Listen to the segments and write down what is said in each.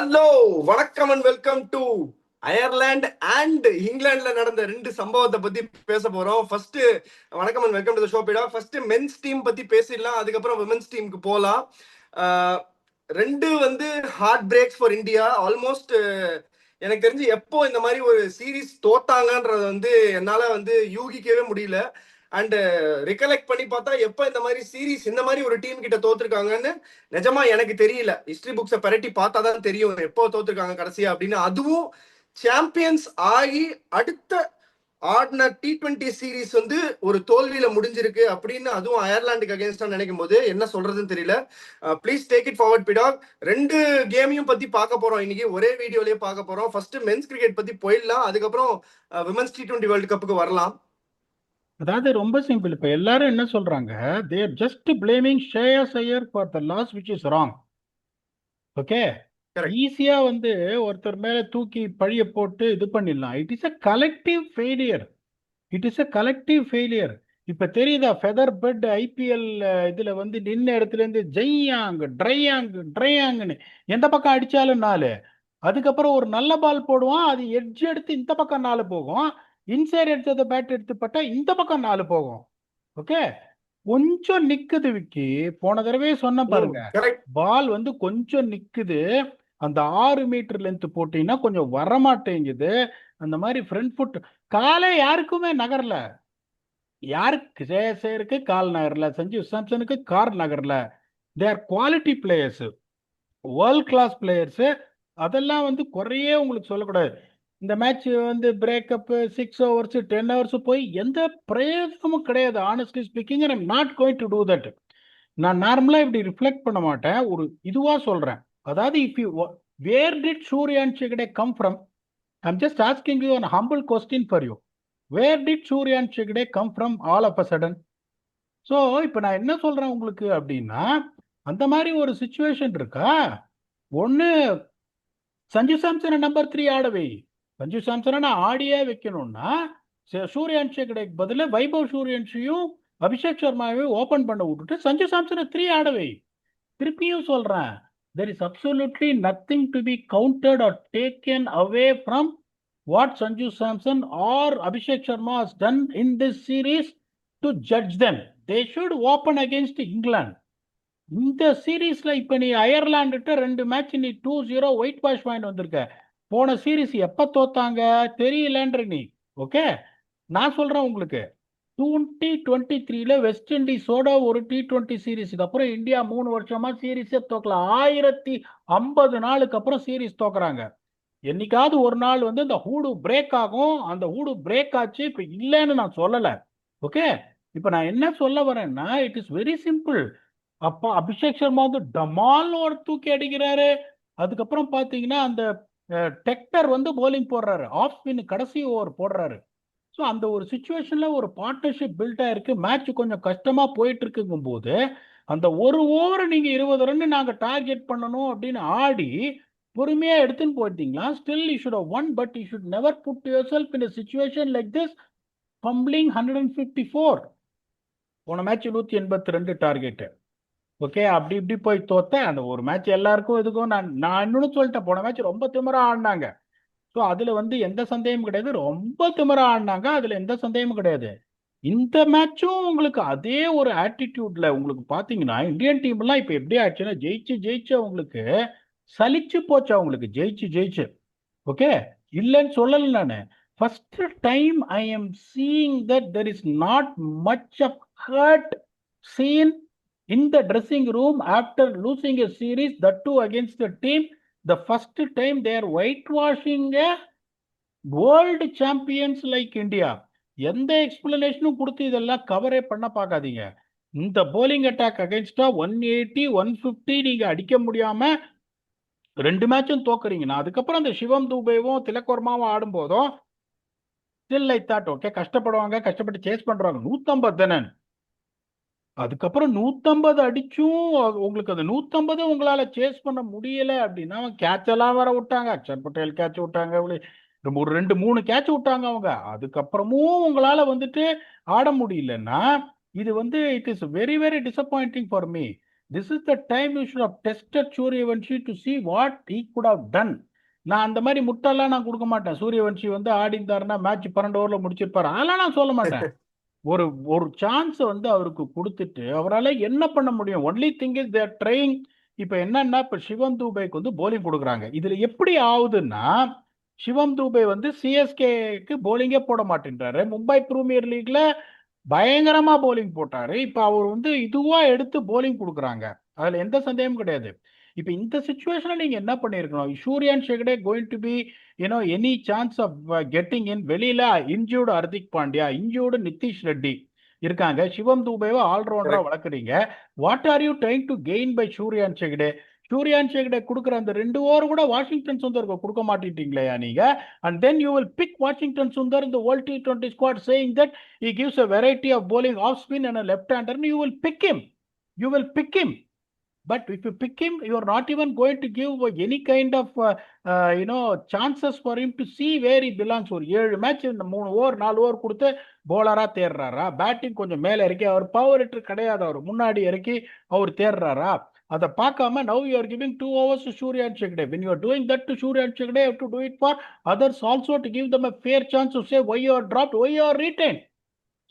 Hello, வணக்கம் and welcome to Ireland and இங்கிலாந்துல நடந்த ரெண்டு சம்பவத்தை பத்தி பேச போறோம். ஃபர்ஸ்ட் வணக்கம் and welcome to the show பீடா. ஃபர்ஸ்ட் மென்ஸ் டீம் பத்தி பேசிடலாம், அதுக்கப்புறம் விமென்ஸ் டீமுக்கு போகலாம். ரெண்டு heartbreaks for India. Almost எனக்கு தெரிஞ்சு எப்போ இந்த மாதிரி ஒரு சீரீஸ் தோத்தாங்கன்றத என்னால யூகிக்கவே முடியல. அண்ட் ரிகலெக்ட் பண்ணி பார்த்தா எப்போ இந்த மாதிரி சீரீஸ் இந்த மாதிரி ஒரு டீம் கிட்ட தோத்துருக்காங்கன்னு நிஜமா எனக்கு தெரியல. ஹிஸ்டரி புக்ஸை பரட்டி பார்த்தா தான் தெரியும் எப்போ தோத்துருக்காங்க கடைசியா அப்படின்னு. அதுவும் சாம்பியன்ஸ் ஆகி அடுத்த ஆடின T20 சீரீஸ் ஒரு தோல்வியில முடிஞ்சிருக்கு அப்படின்னு, அதுவும் அயர்லாந்துக்கு அகேன்ஸ்டா நினைக்கும் போது என்ன சொல்றதுன்னு தெரியல. ப்ளீஸ் டேக் இட் ஃபார்வர்ட் பிடாக். ரெண்டு கேமையும் பத்தி பார்க்க போறோம் இன்னைக்கு, ஒரே வீடியோலயே பார்க்க போறோம். ஃபர்ஸ்ட் மென்ஸ் கிரிக்கெட் பத்தி போயிடலாம், அதுக்கப்புறம் விமென்ஸ் T20 வேர்ல்டு கப்புக்கு வரலாம். அதாவது ரொம்ப சிம்பிள். இப்ப எல்லாரும் என்ன சொல்றாங்க, they're just blaming Shreyas Iyer for the loss which is wrong. Okay, correct. ஈஸியா ஒருத்தர் மேல தூக்கி பழிய போட்டு இது பண்ணிடலாம். It is a collective failure. It is a collective failure. இப்ப தெரியுதா, ஃபெதர் பெட் ஐபிஎல் இதுல நின்ன இடத்துல இருந்து ஜெய்யாங் ட்ரையாங் ட்ரையாங்னு எந்த பக்கம் அடிச்சாலும் நாலு. அதுக்கப்புறம் ஒரு நல்ல பால் போடுவான், அது எட்ஜ் எடுத்து இந்த பக்கம் நாலு போகும். இன்சைட் எடுத்ததை பேட் எடுத்து பட்டா இந்த பக்கம் நாலு போகும். ஓகே, கொஞ்சம் நிக்குது விக்கி. போன தடவை சொன்ன பாருங்க, கரெக்ட். பால் கொஞ்சம் நிக்குது. அந்த 6 மீட்டர் லென்த் போட்டீங்கன்னா கொஞ்சம் வரமாட்டேங்குது. அந்த மாதிரி ஃப்ரண்ட் ஃபுட் காலே யாருக்குமே நகரல. யாருக்கு சேருக்கு கால் நகரல, சஞ்சீவ் சாம்சனுக்கு கார் நகரல. They are quality players, world class players. அதெல்லாம் குறையே உங்களுக்கு சொல்லக்கூடாது. இந்த மேட்ச் பிரேக்கப் 6 ஓவர்ஸ் 10 ஓவர்ஸ் போய் எந்த பிரயோஜனமும் கிடையாது. Honestly speaking, I am not going to do that. நான் நார்மலா இப்படி ரிஃப்ளெக்ட் பண்ண மாட்டேன், ஒரு இதுவா சொல்றேன். அதாவது if you where did Suryansh Hegde come from? I'm just asking you an humble question for you. Where did Suryansh Hegde come from all of a sudden? So இப்போ நான் என்ன சொல்றேன் உங்களுக்கு அப்படின்னா, அந்த மாதிரி ஒரு சுச்சுவேஷன் இருக்கா? ஒன்று, சஞ்சு சாம்சனை நம்பர் 3 ஆடவை. சஞ்சு சாம்சனை நான் ஆடியே வைக்கணும்னா சூர்யான்ஷி கிடைக்கு பதில் வைபவ் சூர்யான்ஷியும் அபிஷேக் சர்மாவையும் ஓபன் பண்ண விட்டுட்டு சஞ்சு சாம்சனை 3 ஆடவை. திருப்பியும் சொல்றேன், there is absolutely nothing to be counted or taken away from what Sanju Samson or Abhishek Sharma has done in this series to judge them. They should open against England. இந்த சீரீஸ்ல இப்ப நீ அயர்லாண்டுட்ட 2 match நீ 2-0 white wash point வந்திருக்க. போன series எப்ப தோத்தாங்க தெரியலன்ற நீ. Okay, நான் சொல்றேன் உங்களுக்கு, 2023 வெஸ்ட் இண்டீஸோட ஒரு T20 சீரீஸுக்கு அப்புறம் இந்தியா 3 வருஷமா சீரீஸே தோக்கல. 1050 நாளுக்கு அப்புறம் சீரீஸ் தோக்குறாங்க. என்னைக்காவது ஒரு நாள் இந்த ஹூடு பிரேக் ஆகும். அந்த ஹூடு பிரேக் ஆச்சு, இப்ப இல்லைன்னு நான் சொல்லல. ஓகே, இப்ப நான் என்ன சொல்ல வரேன்னா, இட் இஸ் வெரி சிம்பிள். அப்போ அபிஷேக் சர்மா டமால் ஒரு தூக்கி அடிக்கிறாரு. அதுக்கப்புறம் பாத்தீங்கன்னா அந்த டெக்டர் போலிங் போடுறாரு, ஆஃப் ஸ்பின் கடைசி ஓவர் போடுறாரு. ஸோ அந்த ஒரு சுச்சுவேஷன்ல ஒரு பார்ட்னர்ஷிப் பில்ட் ஆயிருக்கு. மேட்ச் கொஞ்சம் கஷ்டமா போயிட்டு இருக்குங்கும் போது அந்த ஒரு ஓவர் நீங்க 20 ரன் நாங்க டார்கெட் பண்ணணும் அப்படின்னு ஆடி பொறுமையா எடுத்துன்னு போயிட்டீங்களா, still you should have one. But you should never put yourself in a situation like this, fumbling 154. போன மேட்ச் 182 டார்கெட். ஓகே, அப்படி இப்படி போய் தோத்தேன். அந்த ஒரு மேட்ச் எல்லாருக்கும் இதுக்கும் நான் இன்னொன்னு சொல்லிட்டேன், போன மேட்ச் ரொம்ப திமிரா ஆடினாங்க. ஸோ அதுல எந்த சந்தேகமும் கிடையாது, ரொம்ப திமிரா ஆடினாங்க, அதுல எந்த சந்தேகமும் கிடையாது. இந்த மேட்சும் உங்களுக்கு அதே ஒரு ஆட்டிடியூட்ல உங்களுக்கு பாத்தீங்கன்னா, இந்தியன் டீம் எல்லாம் இப்ப எப்படி ஆச்சுன்னா, ஜெயிச்சு ஜெயிச்சு அவங்களுக்கு சலிச்சு போச்சு. அவங்களுக்கு ஜெயிச்சு ஜெயிச்சு. ஓகே, இல்லைன்னு சொல்லல நானு. First time I am seeing that there is not much of hurt seen in the dressing room after losing a series, that too against the team. The first time they are whitewashing a world champions like India. எந்த எக்ஸ்பிளனேஷனும் கொடுத்து இதெல்லாம் கவரே பண்ண பார்க்காதீங்க. இந்த polling attack அகைன்ஸ்டா 180 150 நீங்க அடிக்க முடியாம 2 மேட்சும் தோக்குறீங்கன்னா, அதுக்கப்புறம் அந்த சிவம் தூபேவும் திலக் வர்மாவும் ஆடும் போதும் ஸ்டில் ஐ தாட் ஓகே, கஷ்டப்படுவாங்க, கஷ்டப்பட்டு சேஸ் பண்றாங்க. 150 தானே. அதுக்கப்புறம் 150 அடிச்சும் உங்களுக்கு அந்த 150 உங்களால சேஸ் பண்ண முடியல அப்படின்னா, கேட்ச் எல்லாம் வர விட்டாங்க. அக்ஷர் பட்டேல் கேட்ச் விட்டாங்க, ஒரு 2-3 கேட்ச் விட்டாங்க அவங்க. அதுக்கப்புறமும் உங்களால ஆட முடியலன்னா இது it is very very disappointing for me. This is the time you should have tested Suryavanshi to see what he could have done. நான் அந்த மாதிரி முட்டெல்லாம் நான் கொடுக்க மாட்டேன். சூரியவன்ஷி வந்து ஆடி இருந்தாருன்னா மேட்ச் 12 ஓவர்ல முடிச்சிருப்பாரு, அதெல்லாம் நான் சொல்ல மாட்டேன். ஒரு ஒரு சான்ஸ் வந்து அவருக்கு கொடுத்துட்டு அவரால் என்ன பண்ண முடியும்? Only thing is there trying. இப்போ என்னன்னா, இப்போ சிவம் தூபைக்கு வந்து போலிங் கொடுக்குறாங்க. இதுல எப்படி ஆகுதுன்னா, சிவம் தூபை வந்து சிஎஸ்கேக்கு போலிங்கே போட மாட்டேன்றாரு. மும்பை பிரீமியர் லீக்ல பயங்கரமா போலிங் போட்டாரு. இப்ப அவர் வந்து இதுவா எடுத்து போலிங் கொடுக்குறாங்க, அதுல எந்த சந்தேகமும் கிடையாது. இப்ப இந்த சுச்சுவேஷன்ல நீங்க என்ன பண்ணிருக்கணும்? சூரியன் ஷெகடே going to be any chance of getting in. வெளியில இன்ஜூர்டு ஹர்திக் பாண்டியா, இன்ஜூர்டு நிதிஷ் ரெட்டி இருக்காங்க. சிவம் தூபேவை ஆல்ரவுண்டரா Correct. வளர்க்குறீங்க. What are you trying to gain by Suryansh ஷெகடே? சூரியன் ஷெகடே கொடுக்குற அந்த 2 ஓவர் கூட வாஷிங்டன் சுந்தருக்கு கொடுக்க மாட்டேட்டீங்களா நீங்க? And then you will pick Washington Sundar இந்த world T20 squad, saying that he gives a variety of bowling off spin and a left hander, and you will pick him. You will pick him. But if you pick him, you are not even going to give any kind of chances for him to see where he belongs. ஒரு 7 match இந்த 3 over 4 over கொடுத்து போலரா தேர்றாரா? Batting கொஞ்சம் மேல இறக்கி, அவர் power hitter கிடையாது, அவர் முன்னாடி இறக்கி அவர் தேர்றாரா? அதை பார்க்காம now you are giving 2 overs to Suryan Shegde. When you are doing that to Suryan Shegde, you have to do it for others also, to give them a fair chance to say why you are dropped, why you are retained.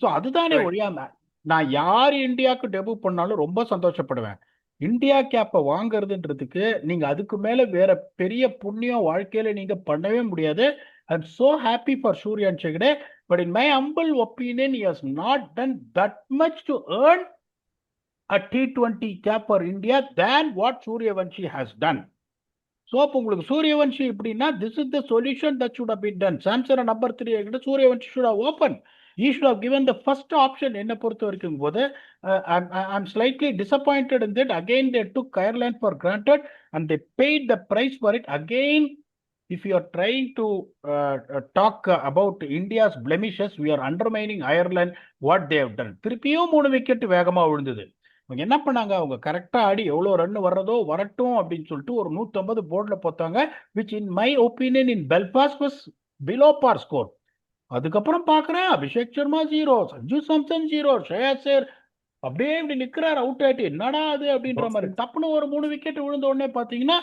So அதுதானே Right. ஒழியாம, நான் யார் இந்தியாவுக்கு debut பண்ணாலும் ரொம்ப சந்தோஷப்படுவேன். India கேப்பை வாங்குறதுன்றதுக்கு நீங்க அதுக்கு மேல வேற பெரிய புண்ணியம் வாழ்க்கையில நீங்க பண்ணவே முடியாது. I am so happy for Suryansh ஷெகடே, but in my humble opinion he has not done that much to earn a T20 cap for India than what Suryavanshi has done. So அப்போ உங்களுக்கு சூரியவன்ஷி இப்படின்னா, this is the solution that should have been done. Samson number 3 கிட்ட Suryavanshi should have open. He should have given the first option. என்ன பொறுத்த வரைக்கும் போது I'm slightly disappointed in that. Again, they took Ireland for granted and they paid the price for it. Again, if you are trying to talk about India's blemishes, we are undermining Ireland, what they have done. திருப்பியும் 3 wicket வேகமா விழுந்தது. அவங்க என்ன பண்ணாங்க? அவங்க கரெக்டா ஆடி எவ்வளோ run வர்றதோ வரட்டும் அப்படின்னு சொல்லிட்டு ஒரு 150 போர்டில் போத்தாங்க, which in my opinion in Belfast was below par score. அதுக்கப்புறம் பாக்குறேன் அபிஷேக் சர்மா 0, சஞ்சு சாம்சன் 0, ஷ்ரேயஸ் ஐயர் அப்படியே இப்படி நிக்கிறார் அவுட் ஆயிட்டு. என்னடா அது அப்படின்ற மாதிரி தப்புன்னு ஒரு 3 விக்கெட் விழுந்த உடனே பாத்தீங்கன்னா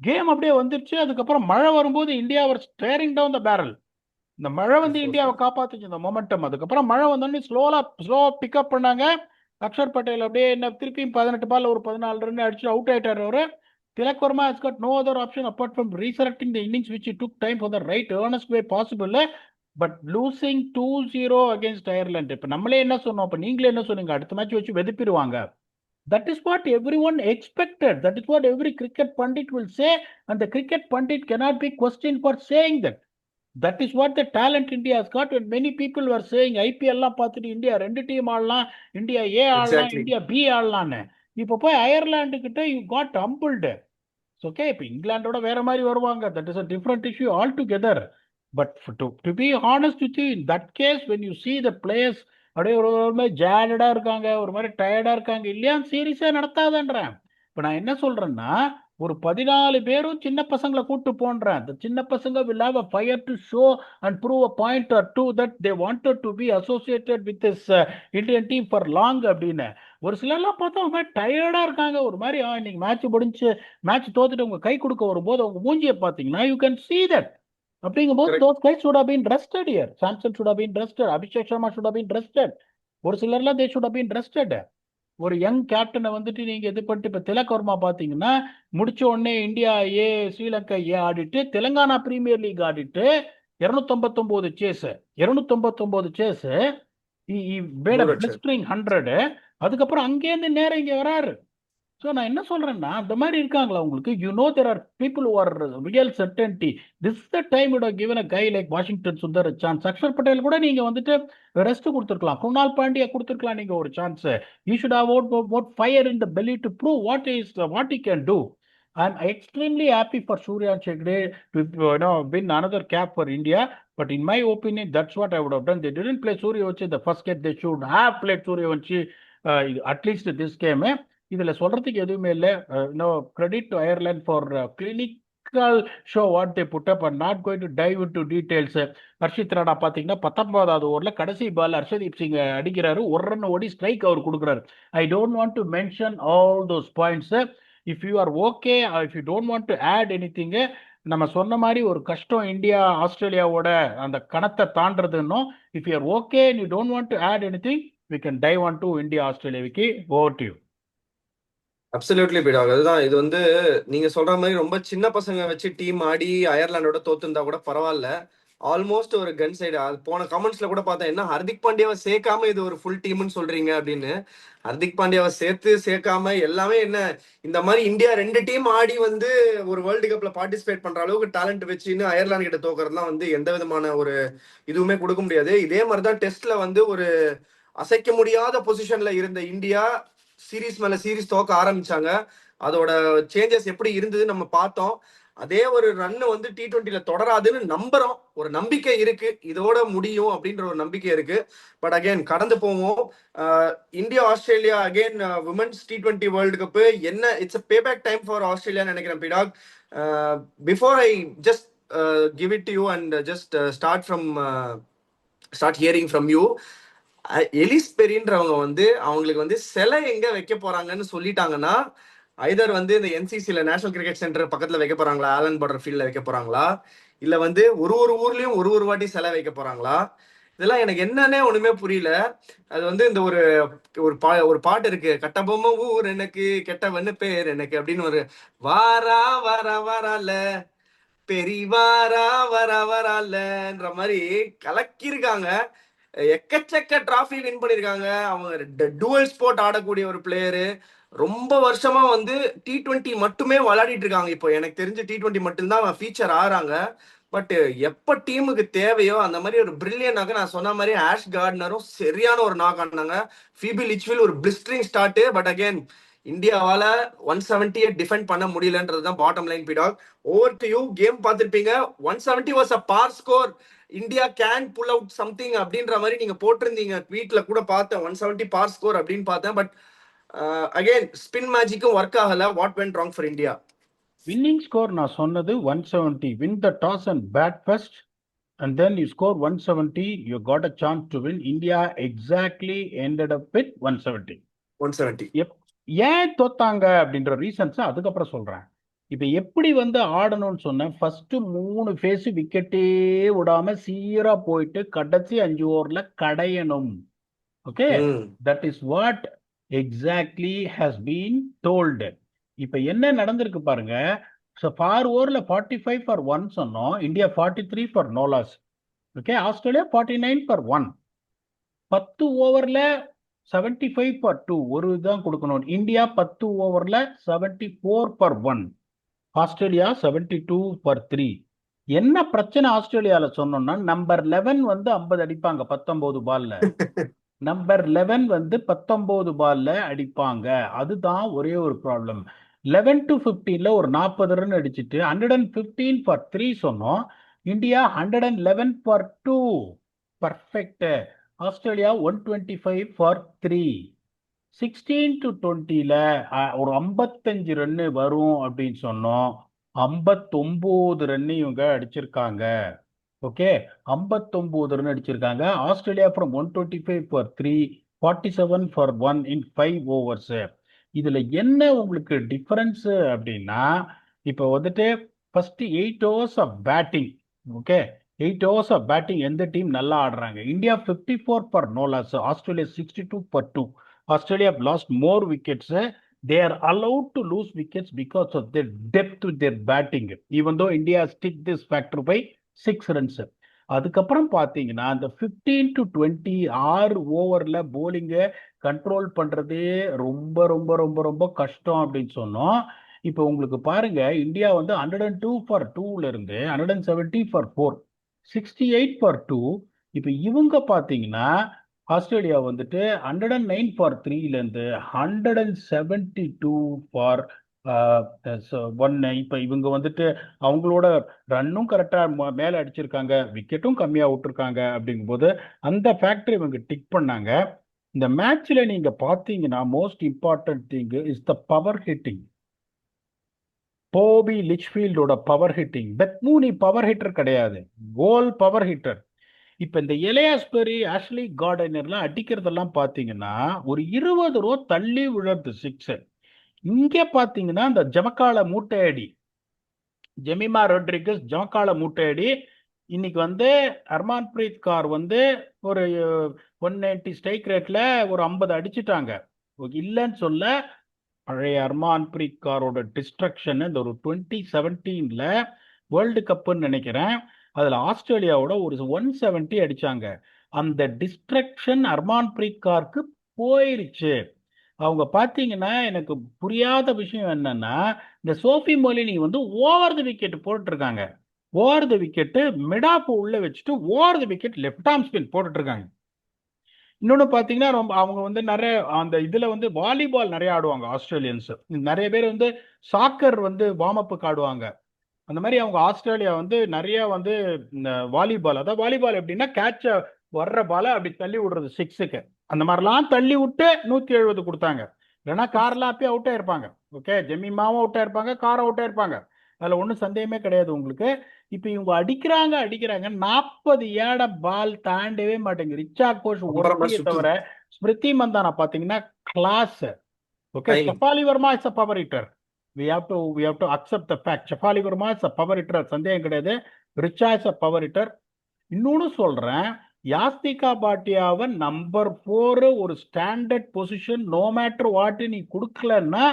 கேம் அப்படியே வந்துருச்சு. அதுக்கப்புறம் மழை வரும்போது இந்தியா அவர் ஸ்டேரிங் டவுன் த பேரல். இந்த மழை வந்து இந்தியாவை காப்பாத்துச்சு, இந்த மொமெண்டம். அதுக்கப்புறம் மழை வந்தோடனே ஸ்லோவா பிக்கப் பண்ணாங்க. அக்ஷர் பட்டேல் அப்படியே என்ன திருப்பியும் 18 பால் ஒரு 14 ரன் அடிச்சு அவுட் ஆயிட்டாரு அவரு. Tilak Varma has got no other option apart from resurrecting the innings which he took time for the right earnest way possible. But losing 2-0 against Ireland. இப்போ நம்மளே என்ன சொன்னோம்? இப்போ நீங்களே என்ன சொன்னீங்க? அடுத்த மேட்ச் வச்சு வெதுப்பிடுவாங்க. That is what every one expected. That is what every cricket pundit will say, and the cricket pundit cannot be questioned for saying that. That is what the talent India has got. And many people were saying IPL எல்லாம் பார்த்துட்டு India 2 team ஆடலாம், India A ஆடலாம், Exactly. India B ஆடலான்னு. இப்போ போய் Ireland கிட்ட you got humbled. Okay, இப்போ இங்கிலாண்டோட வேற மாதிரி வருவாங்க. That is a different issue altogether. But to be honest with you, in that case, when you see the players அப்படியே ஒரு மாதிரி ஜாடடா இருக்காங்க, ஒரு மாதிரி டயர்டா இருக்காங்க, இல்லையா சீரியஸா நடத்தாதன்றேன். இப்போ நான் என்ன சொல்றேன்னா, ஒரு 14 பேரும் சின்ன பசங்களை கூட்டு போன்றேன். அந்த சின்ன பசங்க will have a fire to show and prove a point or two that they wanted to be associated with this Indian team for long அப்படின்னு. ஒரு சிலர்லாம் பார்த்தா ஒரு மாதிரி டயர்டா இருக்காங்க, ஒரு மாதிரி இன்னைக்கு மேட்ச் முடிஞ்சு மேட்ச் தோத்துட்டு உங்க கை கொடுக்க வரும்போது அவங்க மூஞ்சியை பார்த்தீங்கன்னா you can see that. அப்படிங்கும்போது Correct. those guys should have been rested here. Samson should have been rested. Abhishek Sharma should have been rested. ஒரு சிலர்லாம் they should have been rested. ஒரு யங் கேப்டனை வந்துட்டு நீங்க இது பண்ணிட்டு, இப்ப திலக் வர்மா பாத்தீங்கன்னா முடிச்ச உடனே இந்தியா ஏ ஸ்ரீலங்கா ஏ ஆடிட்டு தெலுங்கானா பிரீமியர் லீக் ஆடிட்டு 259 சேஸ் 259 சேஸ் பிளிஸ்டரிங் 100. அதுக்கப்புறம் அங்கேருந்து நேரம் இங்க வராரு. ஸோ நான் என்ன சொல்றேன்னா, அந்த மாதிரி இருக்காங்களா உங்களுக்கு? there are people who are real certainty. This is the time you would have given a guy like Washington Sundar a chance. Axar Patel கூட நீங்க வந்துட்டு ரெஸ்ட் கொடுத்துருக்கலாம், குணால் பாண்டியா கொடுத்துருக்கலாம் நீங்க ஒரு chance. You should have what fire in the belly to prove what he can do. I'm extremely happy for Suryan Shegde to win another cap for India. But in my opinion, that's what I would have done. They didn't play Suryavanshi the first game. They should have played Suryavanshi at least this game. இதுல சொல்றதுக்கு எதுவுமே இல்லை. Credit to Ireland for I'll show what they put up. I'm not going to dive into details. Harshit Rana பார்த்தீங்கன்னா 19வது ஓவரில் கடைசி பால் ஹர்ஷதீப் சிங் அடிக்கிறாரு, ஒரு run ஓடி ஸ்ட்ரைக் அவர் கொடுக்குறாரு. I don't want to mention all those points. If you are okay, if you don't want to add anything, நம்ம சொன்ன மாதிரி ஒரு கஷ்டம் இந்தியா ஆஸ்திரேலியாவோட அந்த கணத்தை தாண்டதுன்னும். If you are okay and you don't want to add anything, we can dive on to India Australia. Vicky, over to you. Absolutely பிடாக். அதுதான் இது வந்து நீங்க சொல்ற மாதிரி ரொம்ப சின்ன பசங்க வச்சு டீம் ஆடி அயர்லாண்டோட தோத்துருந்தா கூட பரவாயில்ல. ஆல்மோஸ்ட் ஒரு கன் சைடு. அது போன கமெண்ட்ஸ்ல கூட பார்த்தேன், என்ன ஹர்திக் பாண்டியாவை சேர்க்காம இது ஒரு ஃபுல் டீம்னு சொல்றீங்க அப்படின்னு. ஹர்திக் பாண்டியாவை சேர்க்காம எல்லாமே என்ன இந்த மாதிரி இந்தியா 2 டீம் ஆடி வந்து ஒரு வேர்ல்டு கப்ல பார்ட்டிசிபேட் பண்ற அளவுக்கு டேலண்ட் வச்சுன்னு அயர்லாந்து கிட்ட தோக்கறதுலாம் வந்து எந்த விதமான ஒரு இதுவுமே கொடுக்க முடியாது. இதே மாதிரிதான் டெஸ்ட்ல வந்து ஒரு அசைக்க முடியாத பொசிஷன்ல இருந்த இந்தியா சீரீஸ் மேல சீரீஸ் தோக்க ஆரம்பிச்சாங்க. அதோட சேஞ்சஸ் எப்படி இருந்ததுன்னு நம்ம பார்த்தோம். அதே ஒரு ரன் வந்து T20ல தொடராதுன்னு நம்புறோம். ஒரு நம்பிக்கை இருக்கு, இதோட முடியும் அப்படின்ற ஒரு நம்பிக்கை இருக்கு. பட் அகைன் கடந்து போவோம். India Australia again women's T20 world cup என்ன, it's a payback time for ஆஸ்திரேலியான்னு நினைக்கிறேன் பிடாக். Before I just give it to you and just start hearing from you. Ellyse பெரின்றவங்க வந்து அவங்களுக்கு வந்து சிலை எங்க வைக்க போறாங்கன்னு சொல்லிட்டாங்கன்னா, ஐதர் வந்து இந்த NCCல நேஷனல் கிரிக்கெட் சென்டர் பக்கத்துல வைக்க போறாங்களா, ஆலன் பார்டர் ஃபீல்ட்ல வைக்க போறாங்களா, இல்ல வந்து ஒரு ஊர்லயும் ஒரு வாட்டி சிலை வைக்க போறாங்களா, இதெல்லாம் எனக்கு என்னன்னே ஒண்ணுமே புரியல. அது வந்து இந்த ஒரு பாட்டு இருக்கு, கட்டபொம்மை ஊர் எனக்கு கெட்டவன்னு பேர் எனக்கு அப்படின்னு ஒரு வாரா வாரா வாரால பெரிவாரா வராலன்ற மாதிரி கலக்கியிருக்காங்க. எக்கச்சக்க டிராஃபி வின் பண்ணிருக்காங்க. அவங்க டூவல் ஸ்போர்ட் ஆடக்கூடிய ஒரு பிளேயரு. ரொம்ப வருஷமா வந்து T20 மட்டுமே விளையாடிட்டு இருக்காங்க. இப்போ எனக்கு தெரிஞ்ச T20 மட்டும்தான் ஃபீச்சர் ஆறாங்க. பட் எப்ப டீமுக்கு தேவையோ அந்த மாதிரி ஒரு பிரில்லியனாக, நான் சொன்ன மாதிரி ஆஷ் கார்ட்னரும் சரியான ஒரு நாக் ஆனாங்க. ஃபீபி லிச்வில் ஒரு பிளிஸ்டரிங் ஸ்டார்ட். பட் அகைன் இந்தியாவால 170 டிஃபெண்ட் பண்ண முடியலன்றது தான் பாட்டம் லைன் பிடாக். Over to you. கேம் பார்த்துருப்பீங்க. 170 was a par score. India can pull out something அப்படின்ற மாதிரி நீங்க போட்டிருந்தீங்க ட்வீட்ல கூட பார்த்தேன். 170 பார் ஸ்கோர் அப்படின்னு பார்த்தேன். பட் அகைன் ஸ்பின் மேஜிக்கும் ஒர்க் ஆகல. What went wrong for India? Winning score நான் சொன்னது 170. Win the toss and bat first and then you score 170, you got a chance to win. India exactly ended up with 170. 170. ஏன் தோத்தாங்க அப்படின்ற reasons அதுக்கப்புறம் சொல்றேன். இப்ப எப்படி வந்து ஆடணும்னு சொன்னேன். ஃபர்ஸ்ட் 3 ஃபேஸ் விக்கெட்டே விடாம சீரா போயிட்டு கடைசி 5 ஓவர்ல கடையணும். Okay, that is what exactly has been told. இப்ப என்ன நடந்திருக்கு பாருங்க. ஃபார் ஓவர்ல 45 ஃபார் 1 சொன்னோம், India 43 for no loss. Okay, Australia 49 for 1. 10 ஓவர்ல 75 ஃபார் 2 ஒரு தான் கொடுக்கணும். இந்தியா 10 ஓவர்ல 74 ஃபார் 1, ஆஸ்திரேலியா 72 ஃபார் 3. என்ன பிரச்சனை ஆஸ்திரேலியால சொன்னோம்னா, நம்பர் 11 வந்து 50 அடிப்பாங்க 19 பால்ல. நம்பர் 11 வந்து 19 பால்ல அடிப்பாங்க. அதுதான் ஒரே ஒரு ப்ராப்ளம். 11 to 15ல ஒரு 40 ரன் அடிச்சுட்டு 115 ஃபார் 3 சொன்னோம். India 111 for 2. Perfect. Australia 125 for 3. 16 to 20ல ஒரு 55 ரன்னு வரும் அப்படின்னு சொன்னோம். 59 ரன்னு இவங்க அடிச்சிருக்காங்க. ஓகே, 59 ரன் அடிச்சிருக்காங்க. Australia from 125 for 3, 47 for 1 in 5 overs. இதுல என்ன உங்களுக்கு டிஃபரன்ஸ் அப்படின்னா, இப்போ வந்துட்டு first 8 overs of batting. Okay, 8 overs of batting எந்த டீம் நல்லா ஆடுறாங்க? India 54 for no loss, Australia 62 for 2. Australia lost more wickets. They are allowed to lose wickets because of their depth with their batting. Even though India stick this factor by 6 runs. அதுக்கப்புறம் பார்த்தீங்கன்னா அந்த 15 to 20 6 ஓவர்ல போலிங்கை control பண்றதே ரொம்ப ரொம்ப ரொம்ப ரொம்ப கஷ்டம் அப்படின்னு சொன்னோம். இப்போ உங்களுக்கு பாருங்க, இந்தியா வந்து 102 ஃபார் 2ல இருந்து 170 ஃபார் 4, 68 ஃபார் 2. இப்போ இவங்க பார்த்தீங்கன்னா ஆஸ்திரேலியா வந்துட்டு 109 ஃபார் 3ல இருந்து 172 ஃபார் 1. இப்போ இவங்க வந்துட்டு அவங்களோட ரன்னும் கரெக்டா மேல அடிச்சிருக்காங்க, விக்கெட்டும் கம்மியா விட்டுருக்காங்க. அப்படிங்கும்போது அந்த ஃபேக்டர் இவங்க டிக் பண்ணாங்க. இந்த மேட்ச்ல நீங்க பாத்தீங்கன்னா most important thing is the power hitting. Phoebe லிச்ஃபீல்டோட power hitting. Beth Mooney power hitter கிடையாது, கோல் பவர் ஹிட்டர். இப்ப இந்த எலியாஸ் பெரி, ஆஷ்லி கார்டனர்லாம் அடிக்கிறதெல்லாம் பாத்தீங்கன்னா ஒரு 20 ரூபா தள்ளி விழுறது சிக்ஸ். இங்க பாத்தீங்கன்னா இந்த ஜமக்கால மூட்டையடி, ஜெமிமா ரொட்ரிகஸ் ஜமக்கால மூட்டையடி. இன்னைக்கு வந்து ஹர்மான் பிரீத் கார் வந்து ஒரு 190 ஸ்ட்ரைக் ரேட்ல ஒரு 50 அடிச்சிட்டாங்க. இல்லைன்னு சொல்ல, பழைய ஹர்மான் பிரீத் காரோட டிஸ்ட்ரக்ஷன் இந்த ஒரு 2017 வேர்ல்டு கப்புன்னு நினைக்கிறேன், அதுல ஆஸ்திரேலியாவோட ஒரு 170 அடிச்சாங்க. அந்த டிஸ்ட்ரக்ஷன் ஹர்மான் பிரீத் காருக்கு போயிருச்சு. அவங்க பாத்தீங்கன்னா எனக்கு புரியாத விஷயம் என்னன்னா, இந்த சோஃபி மொலினி வந்து ஓவர் த விக்கெட் போட்டுருக்காங்க. Over the wicket mid off உள்ள வச்சுட்டு over the wicket left arm spin போட்டுட்டு இருக்காங்க. இன்னொன்னு பாத்தீங்கன்னா ரொம்ப அவங்க வந்து நிறைய அந்த இதுல வந்து வாலிபால் நிறைய ஆடுவாங்க ஆஸ்திரேலியன்ஸ். நிறைய பேர் வந்து சாக்கர் வந்து வார்ம் அப்புக்கு ஆடுவாங்க. அந்த மாதிரி அவங்க ஆஸ்திரேலியா வந்து நிறைய வந்து இந்த வாலிபால், அதாவது வாலிபால் எப்படின்னா கேட்ச வர்ற பால அப்படி தள்ளி விடுறது சிக்ஸுக்கு, அந்த மாதிரிலாம் தள்ளி விட்டு 170 கொடுத்தாங்க. இல்லைன்னா கார்லாம் அப்பயே அவுட் ஆயிருப்பாங்க. ஓகே, ஜெமிமாவும் அவுட் ஆயிருப்பாங்க, காரும் அவுட் ஆயிருப்பாங்க, அதுல ஒன்றும் சந்தேகமே கிடையாது உங்களுக்கு. இப்ப இவங்க அடிக்கிறாங்க 40 ஏட பால் தாண்டவே மாட்டேங்குது. ரிச்சா கோஷ் அப்புறமா ஒருத்தியை சுத்துது. தவிர ஸ்மிருதி மந்தானா பாத்தீங்கன்னா class. Okay, Timing. Shafali Verma is a power hitter. we have to accept the fact. Shafali Verma is a power hitter, சந்தேகம் கிடையாது. Richa is a power hitter. இன்னொன்னு சொல்றேன், யாஸ்திகா பாட்டியாவை நம்பர் 4 ஒரு standard position no matter what நீ கொடுக்கலன்னா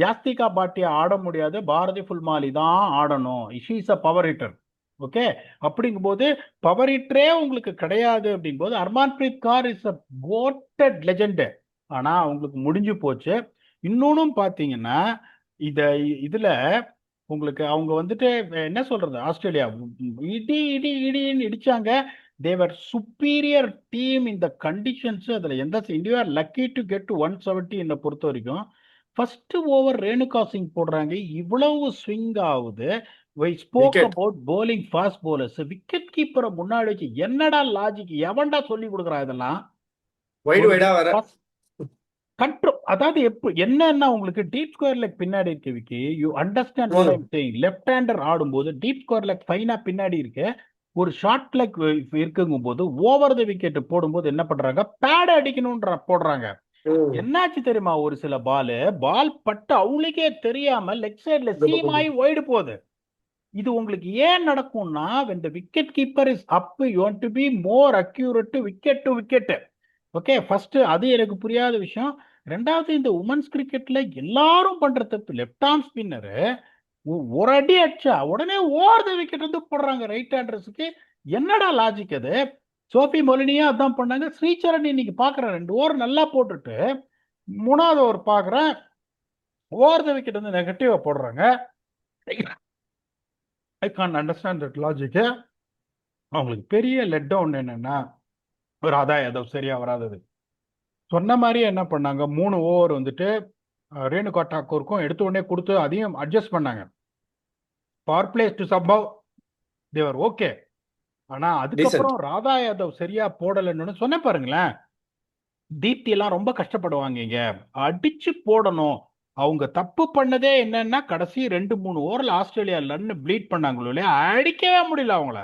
யாஸ்திகா பாட்டியா ஆட முடியாது, பாரதி ஃபுல்மாலி தான் ஆடணும். Is a power hitter. Okay, அப்படிங்கும்போது பவர் ஹிட்டரே உங்களுக்கு கிடையாது. அப்படிங்கும்போது Harmanpreet Kaur is a goated legend. ஆனா அவங்களுக்கு முடிஞ்சு போச்சு. இன்னொன்னும் பாத்தீங்கன்னா இத இதுல உங்களுக்கு அவங்க வந்துட்டு என்ன சொல்றது, ஆஸ்திரேலியா இடி இடி இடின்னு இடிச்சாங்க. தேவர் சுப்பீரியர் டீம் இந்த கண்டிஷன்ஸ். அதுல எந்த India lucky to get to 170 என்னை பொறுத்த வரைக்கும். ஃபர்ஸ்ட் ஓவர் ரேணுகா சிங் போடுறாங்க, இவ்வளவு ஸ்விங் ஆகுது. Why spoke Wicket. About bowling fast bowlers. Wicket கீப்பரை முன்னாடி வச்சு என்னடா லாஜிக், எவன்டா சொல்லி கொடுக்குறா இதெல்லாம்? வைடு ஒரு வைடா வர. கண்ட்ரோல், அதாவது என்னன்னா உங்களுக்கு டீப் ஸ்கொயர் லெக் பின்னாடி இருக்கு Vicky. You understand what I hmm. Am saying. Left hander ஆடும்போது டீப் ஸ்கொயர் லெக் ஃபைனா பின்னாடி இருக்கு. ஒரு ஷார்ட் லெக் இருக்குங்கும் போது ஓவர் த விக்கெட் போடும்போது என்ன பண்றாங்க, பேட் அடிக்கணும்ன்ற போடுறாங்க. ம். என்னாச்சு தெரியுமா, ஒரு சில பால் பட்டு அவங்களுக்கே தெரியாம லெக் சைடுல இந்த சீம் பக்கம். ஆகி ஒயிடு போகுது. இது உங்களுக்கு ஏன் நடக்கும்னா, when the wicket keeper is up, you want to be more accurate to wicket. Okay, first அது எனக்கு புரியாத விஷயம். ரெண்டாவது, இந்த உமன்ஸ் கிரிக்கெட்ல எல்லாரும் பண்ற தப்பு, லெஃப்ட் ஆர்ம் ஸ்பின்னரு ஒரு அடி அடிச்சா உடனே ஓவர் த விக்கெட் வந்து போடுறாங்க ரைட் ஹேண்டர்ஸுக்கு. என்னடா லாஜிக் அது? சோபி மொலினியா அதான் பண்ணாங்க. ஸ்ரீசரண் இன்னைக்கு பாக்குறேன் 2 ஓவர் நல்லா போட்டுட்டு 3வது ஓவர் பாக்குறேன் ஓவர் த விக்கெட் வந்து நெகட்டிவா போடுறாங்க. ஐ கான் அண்டர்ஸ்டாண்ட் தட் லாஜிக். அவங்களுக்கு பெரிய லெட் டவுன் என்னன்னா, ராதா யாதவ் சரியா வராதது. சொன்ன மாதிரி என்ன பண்ணாங்க, 3 ஓவர் வந்துட்டு ரேணுகா டாக்கூருக்கும் எடுத்த உடனே கொடுத்து அதையும் அட்ஜஸ்ட் பண்ணாங்க. பவர் பிளேஸ் டு சம்பவ் தேவர் ஓகே. ஆனா Decent. அதுக்கப்புறம் ராதா யாதவ் சரியா போடலன்னு சொன்ன பாருங்களேன். தீப்தி எல்லாம் ரொம்ப கஷ்டப்படுவாங்க இங்க, அடிச்சு போடணும். அவங்க தப்பு பண்ணதே என்னன்னா, கடைசி 2-3 ஓவர்ல ஆஸ்திரேலியா ரன் ப்ளீட் பண்ணாங்களோ இல்லையா, அடிக்கவே முடியல அவங்கள.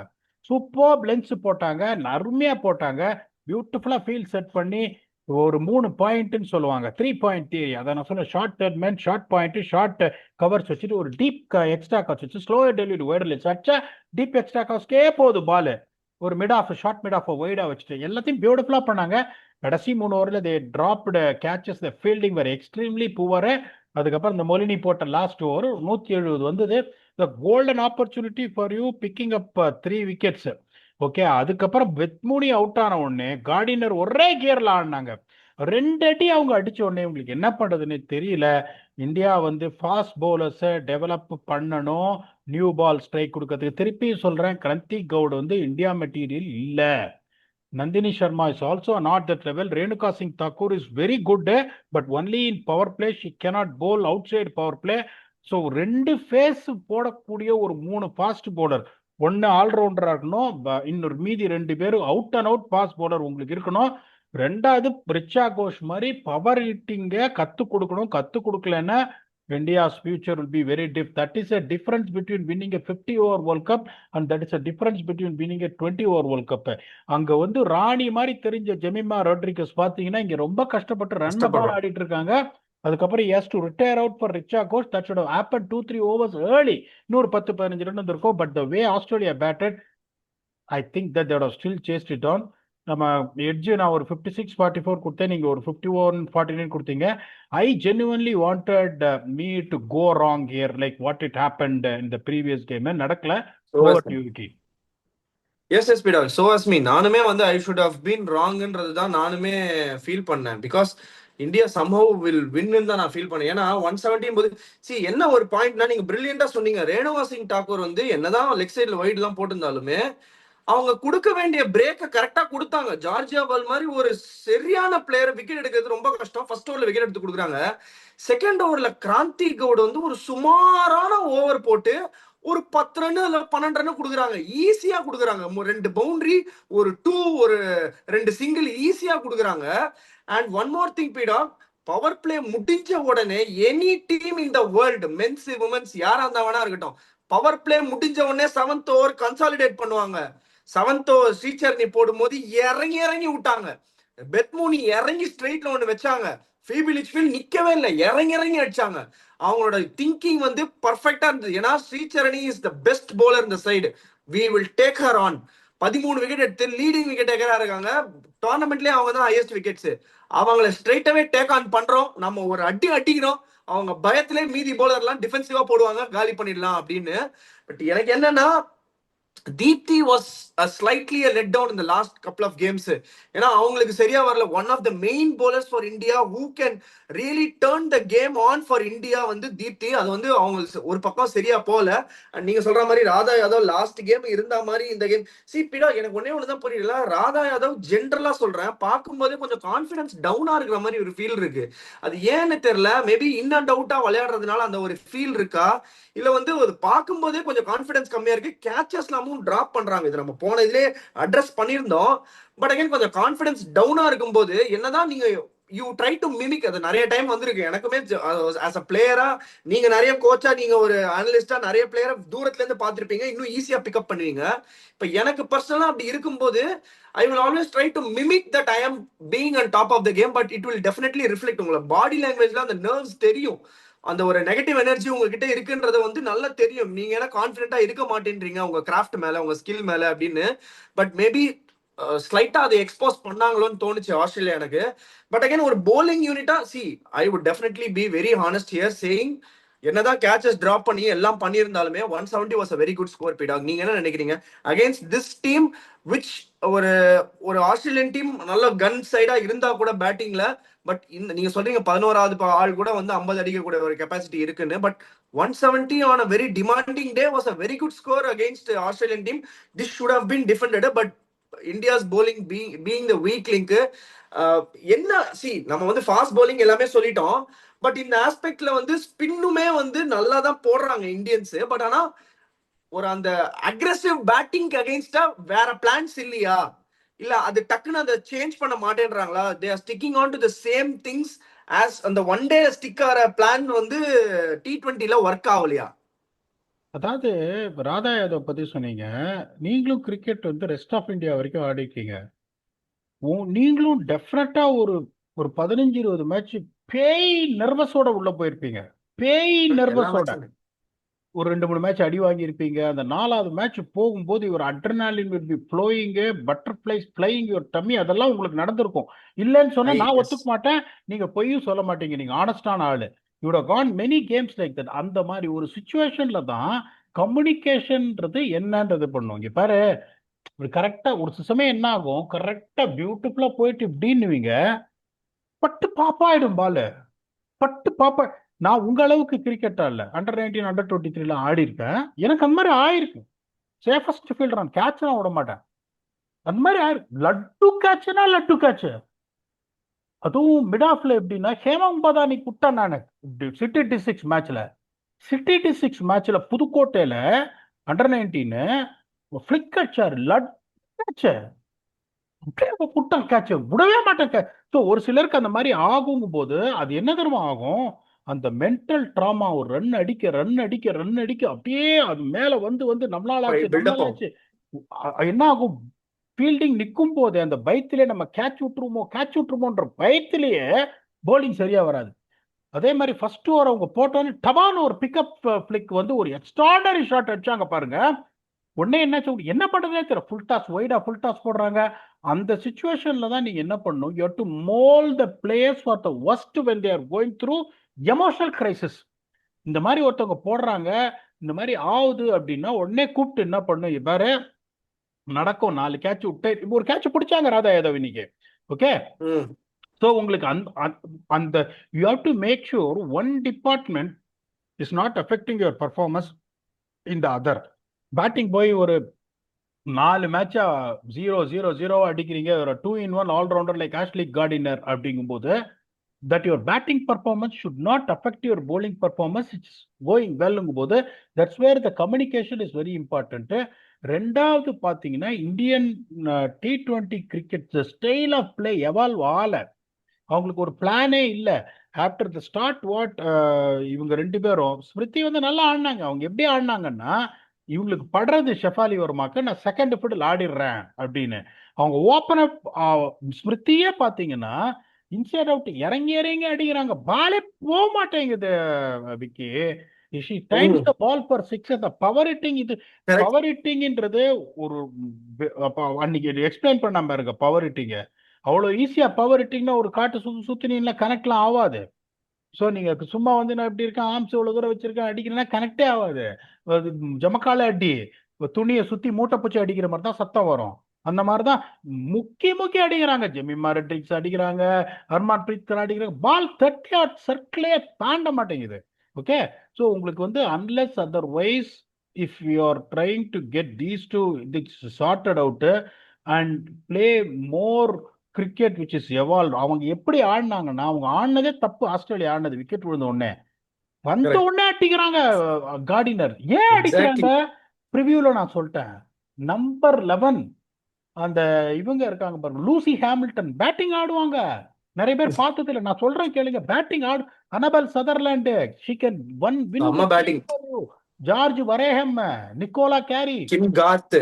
சூப்பர் லென்ஸ் போட்டாங்க, அருமையா போட்டாங்க, பியூட்டிஃபுல்லா ஃபீல்ட் செட் பண்ணி ஒரு 3 பாயிண்ட்னு சொல்லுவாங்க, 3 பாயிண்ட் தியரி. அதை நான் சொன்ன short third man, short point, short covers வச்சுட்டு ஒரு டீப் எக்ஸ்ட்ரா கவர்ஸ் வச்சு ஸ்லோ டெலிவரி வைடர்லெஸ் அடிச்சா டீப் எக்ஸ்ட்ரா கவர்ஸ்க்கே போகுது பால். ஒரு mid off short mid off வைடா வச்சுட்டு எல்லாத்தையும் பியூட்டிஃபுல்லா பண்ணாங்க. கடைசி 3 ஓவர்ல they dropped catches, the fielding were extremely poor. அதுக்கப்புறம் இந்த மொலினி போட்ட லாஸ்ட் ஓவர் 170 வந்தது. The golden opportunity for you picking up 3 wickets. Okay, அதுக்கப்புறம் பெத்மூனி அவுட் ஆன உடனே கார்டினர் ஒரே கியர்ல ஆடினாங்க. 2 அடி அவங்க அடிச்ச உடனே உங்களுக்கு என்ன பண்றதுன்னு தெரியல. இந்தியா வந்து ஃபாஸ்ட் பவுலர்ஸை டெவலப் பண்ணணும், நியூ பால் ஸ்ட்ரைக் கொடுக்கறதுக்கு. திருப்பி சொல்றேன், கிரந்திக் கவுட் வந்து இந்தியா மெட்டீரியல் இல்ல. Nandini Sharma is also not that level. Renuka Singh Thakur is very good, but only in power play. She cannot bowl outside power play. So 2 phase போடக்கூடிய ஒரு 3 fast bowler, ஒன்னு ஆல்ரவுண்டரா இருக்கணும், இன்னொரு மீதி 2 பேரும் out and out fast bowler உங்களுக்கு இருக்கணும். ரெண்டாவது ரிச்சா கோஷ் மாதிரி பவர் ஹிட்டிங்க கத்து கொடுக்கணும். கத்து கொடுக்கலன்னா India's future will be very diff. That is a difference between winning a 50-over World Cup and that is a difference between winning a 20-over World Cup. அங்க வந்து ராணி மாதிரி தெரிஞ்ச ஜெமிமா ரோட்ரிகஸ் பாத்தீங்கன்னா இங்க ரொம்ப கஷ்டப்பட்டு ரன் பால் கஷ்டப்படுறோம். ஆடிட்டு இருக்காங்க. அதுக்கப்புறம் he has to retire out for Richa Ghosh. That should have happened 2-3 overs early. இன்னொரு 10-15 ரன் வந்திருக்கும். But the way Australia batted, I think that they would have still chased it on. நம்ம edge நான் ஒரு 56-44 கொடுத்தேன், நீங்க ஒரு 51-49 கொடுத்தீங்க. I genuinely wanted me to go wrong here, like what it happened in the previous game. நடக்கல. Over to you, Vicky. Yes yes பிடால் so as me நானுமே வந்து ஐ ஷுட் ஹவ் பீன் ராங்ன்றது தான் நானுமே ஃபீல் பண்ணேன். பிகாஸ் இந்தியா சம்ஹவ் வில் வின்னு தான் நான் ஃபீல் பண்ணேன். ஏன்னா 170 போது என்ன ஒரு பாயிண்ட்னா, நீங்க பிரில்லியண்டா சொன்னீங்க, ரேணுகா சிங் தாக்கூர் வந்து என்னதான் லெக் சைட்ல வைட் எல்லாம் போட்டிருந்தாலுமே அவங்க கொடுக்க வேண்டிய பிரேக்கை கரெக்டா கொடுத்தாங்க. ஜார்ஜியா பால் மாதிரி ஒரு சரியான பிளேயர் விக்கெட் எடுக்கிறது ரொம்ப கஷ்டம். ஃபர்ஸ்ட் ஓவர்ல விக்கெட் எடுத்து கொடுக்குறாங்க. செகண்ட் ஓவர்ல கிராந்தி கவுட் வந்து ஒரு சுமாரான ஓவர் போட்டு ஒரு 10 ரன் இல்ல 12 ரன் கொடுக்குறாங்க. ஈஸியா கொடுக்குறாங்க. 2 பவுண்டரி, ஒரு 2, ஒரு 2 சிங்கிள் ஈஸியா கொடுக்குறாங்க. அண்ட் ஒன் மோர் திங் பீடா, பவர் பிளே முடிஞ்ச உடனே any team in the world, men's women's யாரா இருந்தா வேணா இருக்கட்டும், பவர் பிளே முடிஞ்ச உடனே 7th ஓவர் கன்சாலிடேட் பண்ணுவாங்க. 7th ஓவர் ஸ்ரீசரணி போடும்போது இறங்கி இறங்கி விட்டாங்க. பெத்மூனி இறங்கி ஸ்ட்ரெயிட்ல ஒண்ணு வச்சாங்க. ஃபீபி லிச்ஃபீல்ட் நிக்கவே இல்லை, இறங்கி இறங்கி அடிச்சாங்க. அவங்களோட திங்கிங் வந்து பர்ஃபெக்டா இருந்தது. ஏன்னா Shree Charani is the best bowler இந்த side. We will take her on. 13 wicket எடுத்து லீடிங் விக்கெட் டேக்கரா இருக்காங்க. டோர்னமெண்ட்லயே அவங்க தான் ஹையஸ்ட் விக்கெட்ஸ். அவங்கள ஸ்ட்ரெயிட்டாவே டேக் ஆன் பண்றோம், நம்ம ஒரு அடி அடிக்கிறோம், அவங்க பயத்திலே மீதி போலர்லாம் டிஃபென்சிவா போடுவாங்க, காலி பண்ணிடலாம் அப்படின்னு. பட் எனக்கு என்னன்னா, Deepti was slightly let down in the last couple of games. ஏன்னா அவங்களுக்கு சரியா வரல. One of the main bowlers for India who can really turn the game on for India வந்து தீப்தி. அது வந்து அவங்க ஒரு பக்கம் சரியா போல. நீங்க சொல்ற மாதிரி ராதா யாதவ் லாஸ்ட் கேம் இருந்த மாதிரி இந்த கேம் பிடா எனக்கு ஒன்னே ஒண்ணுதான் புரியல. ராதா யாதவ் ஜென்ரலா சொல்றேன், பார்க்கும்போதே கொஞ்சம் கான்பிடன்ஸ் டவுனா இருக்கிற மாதிரி ஒரு ஃபீல் இருக்கு. அது ஏன்னு தெரியல. மேபி இன் அண்ட் அவுட்டா விளையாடுறதுனால அந்த ஒரு ஃபீல் இருக்கா, இல்ல வந்து அது பார்க்கும்போதே கொஞ்சம் கான்பிடன்ஸ் கம்மியா இருக்கு. கேச்சஸ் எல்லாமும் டிராப் பண்றாங்க. இது நம்ம போன இதுலயே அட்ரஸ் பண்ணியிருந்தோம். பட் அகைன் கொஞ்சம் கான்பிடன்ஸ் டவுனா இருக்கும்போது என்னதான் நீங்க யூ ட்ரை டு மிமிக், அது நிறைய டைம் வந்திருக்கு எனக்குமே. ஆஸ் அ பிளேயரா, நீங்க நிறைய கோச்சா, நீங்க ஒரு அனலிஸ்டா நிறைய பிளேயரை தூரத்துல இருந்து பார்த்திருப்பீங்க, இன்னும் ஈஸியா பிக்அப் பண்ணுவீங்க. இப்ப எனக்கு பர்சனலா அப்படி இருக்கும்போது I will always try to mimic that I am being on top of the game. But it will definitely reflect. உங்களை பாடி லாங்குவேஜ்ல அந்த நர்வ்ஸ் தெரியும், அந்த ஒரு நெகட்டிவ் எனர்ஜி உங்ககிட்ட இருக்குன்றது வந்து நல்லா தெரியும். நீங்க ஏன்னா கான்பிடென்ட்டா இருக்க மாட்டேன்றீங்க உங்க கிராஃப்ட் மேல, உங்க ஸ்கில் மேல அப்படின்னு. பட் மேபி ஸ்லைட்டா அதை எக்ஸ்போஸ் பண்ணாங்களோன்னு தோணுச்சு ஆஸ்திரேலியா எனக்கு. பட் அகைன் ஒரு bowling யூனிட்டா I would definitely be very honest here saying, என்னதான் கேச்சஸ் டிராப் பண்ணி எல்லாம் பண்ணியிருந்தாலுமே 170 was a very good score. பீடாக், நீங்க என்ன நினைக்கிறீங்க அகைன்ஸ்ட் திஸ் டீம் விச் ஒரு ஒரு ஆஸ்திரேலியன் டீம் நல்ல கன் சைடா இருந்தா கூட பேட்டிங்ல, பட் இந்த நீங்க சொல்றீங்க 11வது ஆள் கூட வந்து 50 அடிக்க கூட ஒரு கெப்பாசிட்டி இருக்குன்னு. But 170 on a very demanding day was a very good score against Australian team. This should have been defended, but India's bowling being the weak link. என்ன நம்ம வந்து ஃபாஸ்ட் bowling எல்லாமே சொல்லிட்டோம். பட் இந்த ஆஸ்பெக்ட்ல வந்து ஸ்பின்னுமே வந்து நல்லா தான் போடுறாங்க இந்தியன்ஸ். பட் ஆனா ஒரு அந்த அக்ரெசிவ் பேட்டிங் அகைன்ஸ்டா வேற பிளான்ஸ் இல்லையா, இல்ல அது டக்குன்னு அதை சேஞ்ச் பண்ண மாட்டேன்றாங்களா? They are sticking on to the same things as அந்த ஒன் டே ஸ்டிக் ஆகிற பிளான் வந்து T20ல ஒர்க் ஆகலையா? அதாவது ராதா யாதவ் பத்தி சொன்னீங்க. நீங்களும் கிரிக்கெட் வந்து ரெஸ்ட் ஆஃப் இந்தியா வரைக்கும் ஆடிருக்கீங்க. நீங்களும் டெஃபினட்டா ஒரு ஒரு 15-20 மேட்ச் பேய் நர்வஸோட உள்ள போயிருப்பீங்க. பேய் எல்லா நர்வஸோட மேட்சும் ஒரு 2-3 மேட்ச் அடி வாங்கியிருப்பீங்க. அந்த 4வது மேட்ச் போகும்போது ஒரு adrenaline will be flowing, butterflies flying your dummy, அதெல்லாம் உங்களுக்கு நடந்திருக்கும். இல்லைன்னு சொன்னா நான் ஒத்துக்க மாட்டேன், நீங்க பொய்யும் சொல்ல மாட்டீங்க, நீங்க ஆனஸ்டான ஆளு. You'd have gone many games like that. அந்த மாதிரி ஒரு சுச்சுவேஷன்ல தான் கம்யூனிகேஷன்ன்றது என்னன்றது பண்ணுவோம். இங்க பாரு, ஒரு கரெக்டா ஒரு சமயம் என்ன ஆகும், கரெக்டா பியூட்டிஃபுல்லா போயிட்டு இப்படின்னுவீங்க, பட்டு பாப்பாயிடும் பாலு, பட்டு பாப்பா. நான் உங்க அளவுக்கு கிரிக்கெட்டா இல்ல, அண்டர் 19 அண்டர் 23 ஆடி இருக்கேன். எனக்கு அந்த மாதிரி ஆயிருக்கு. சேஃபஸ்ட் ஃபீல்டர், நான் கேட்ச் நான் விட மாட்டேன். அந்த மாதிரி ஆயிருக்கு. லட்டு கேட்ச்னா லட்டு கேட்ச். அதுவும் மிட் ஆஃப்ல எப்படின்னா, ஹேமம் பதானி குட்டான் நானு சிட்டி டிஸ்ட்ரிக்ஸ் மேட்ச்ல, புதுக்கோட்டையில அண்டர் 19 ஃபிளிக் அடிச்சாரு, லட் கேட்ச், புட்டான் கேட்ச், விடவே மாட்டேன். ஸோ ஒரு சிலருக்கு அந்த மாதிரி ஆகும் போது அது என்ன தெரியுமா ஆகும், அந்த மென்டல் ட்ராமா, ஒரு ரன் அடிக்க அப்படியே அது மேல வந்து நம்மளால ஆச்சு பில்டப் நம்மளால ஆகும். ஆச்சு. என்ன ஆகும், ஃபீல்டிங் நிற்கும் போது அந்த பயத்திலே நம்ம கேட்ச் விட்டுருமோன்ற பயத்திலேயே போலிங் சரியா வராது. அதே மாதிரி ஃபர்ஸ்ட் ஓவர் அவங்க போட்டோன்னு டபான்னு ஒரு பிக்கப் பிளிக் வந்து ஒரு எக்ஸ்ட்ராடனரி ஷாட் அடிச்சாங்க பாருங்க. உடனே என்ன பண்றதே தெரியல, ஃபுல் டாஸ் போடுறாங்க. அந்த சுச்சுவேஷன்ல தான் நீங்க என்ன பண்ணணும், you have to mould the players for the worst when they are going through emotional crisis. இந்த மாதிரி ஒருத்தவங்க போடுறாங்க, இந்த மாதிரி ஆகுது அப்படின்னா உடனே கூப்பிட்டு என்ன பண்ணும், பாரு நடக்கும் 4 கேட்ச் விட்டு இப்போ ஒரு கேட்ச் பிடிச்சாங்க ராதா யாதவ் இன்னைக்கு. ஓகே, ம். ஸோ உங்களுக்கு அந்த you have to make sure one department is not affecting your performance in the other. Batting போய் ஒரு 4 மேட்சா 0-0-0 அடிக்கிறீங்க, ஒரு 2-in-1 allrounder like Ashleigh Gardner அப்படிங்கும்போது that your batting performance should not affect your bowling performance. It's going well போது that's where the communication is very important. ரெண்டாவது பாத்தீங்கன்னா Indian T20 cricket style of play evolve ஆகல. அவங்களுக்கு ஒரு பிளானே இல்லை. After the start இவங்க 2 பேரும் ஸ்மிருதி வந்து நல்லா ஆடினாங்க. அவங்க எப்படி ஆடினாங்கன்னா, இவங்களுக்கு படுறது ஷெஃபாலி வர்மாக்கு நான் செகண்ட் ஃபிடில் ஆடிடுறேன் அப்படின்னு. அவங்க ஓப்பன் அப் ஸ்மிருதியே பார்த்தீங்கன்னா இன்சைட் அவுட் இறங்கி அடிக்கிறாங்க, பாலே போக மாட்டேங்குது விக்கி. She times the ball for 6. அந்த பவர் ஹிட்டிங், இது Correct. பவர் ஹிட்டிங்ன்றது ஒரு அன்னைக்கு எக்ஸ்பிளைன் பண்ணாம இருக்க பவர் ஹிட்டிங் அவ்வளோ ஈஸியா பவர் ஹிட்டிங்னா ஒரு காட்டு சுத்தினீங்கன்னா கனெக்ட்லாம் ஆகாது. ஸோ நீங்க சும்மா வந்து நான் இப்படி இருக்கேன், ஆர்ம்ஸ் இவ்வளவு தூரம் வச்சிருக்கேன் அடிக்கிறேன்னா கனெக்டே ஆகாது. அது ஜமக்கால அடி, துணியை சுத்தி மூட்டை பூச்சி அடிக்கிற மாதிரி தான் சத்தம் வரும். அந்த மாதிரிதான் முக்கி அடிக்கிறாங்க. ஜெமிமா ரெட்ரிக்ஸ் அடிக்கிறாங்க, ஹர்மான் பிரீத் கர் அடிக்கிறாங்க, பால் 30 சர்க்கிளே தாண்ட மாட்டேங்குது. ஓகே, ஸோ உங்களுக்கு வந்து unless otherwise if you are trying to get these two sorted out and play more cricket which is evolve. அவங்க எப்படி ஆடினாங்கன்னா, அவங்க ஆடினதே தப்பு. ஆஸ்திரேலியா ஆடினது விக்கெட் விழுந்த உடனே வந்த Correct. உடனே அடிக்கிறாங்க கார்டினர். ஏன் அடிக்கிறாங்க? Exactly. ப்ரிவியூல நான் சொல்லிட்டேன். நம்பர் 11 அந்த இவங்க இருக்காங்க பாருங்க, லூசி ஹாமில்டன் பேட்டிங் ஆடுவாங்க. நிறைய பேர் பார்த்தது இல்லை, நான் சொல்றேன் கேளுங்க. பேட்டிங் ஆடு Annabel Sutherland, she can win அம்மா பேட்டிங். ஜார்ஜ் வரேஹம், நிக்கோலா கேரி, கிம் காத்.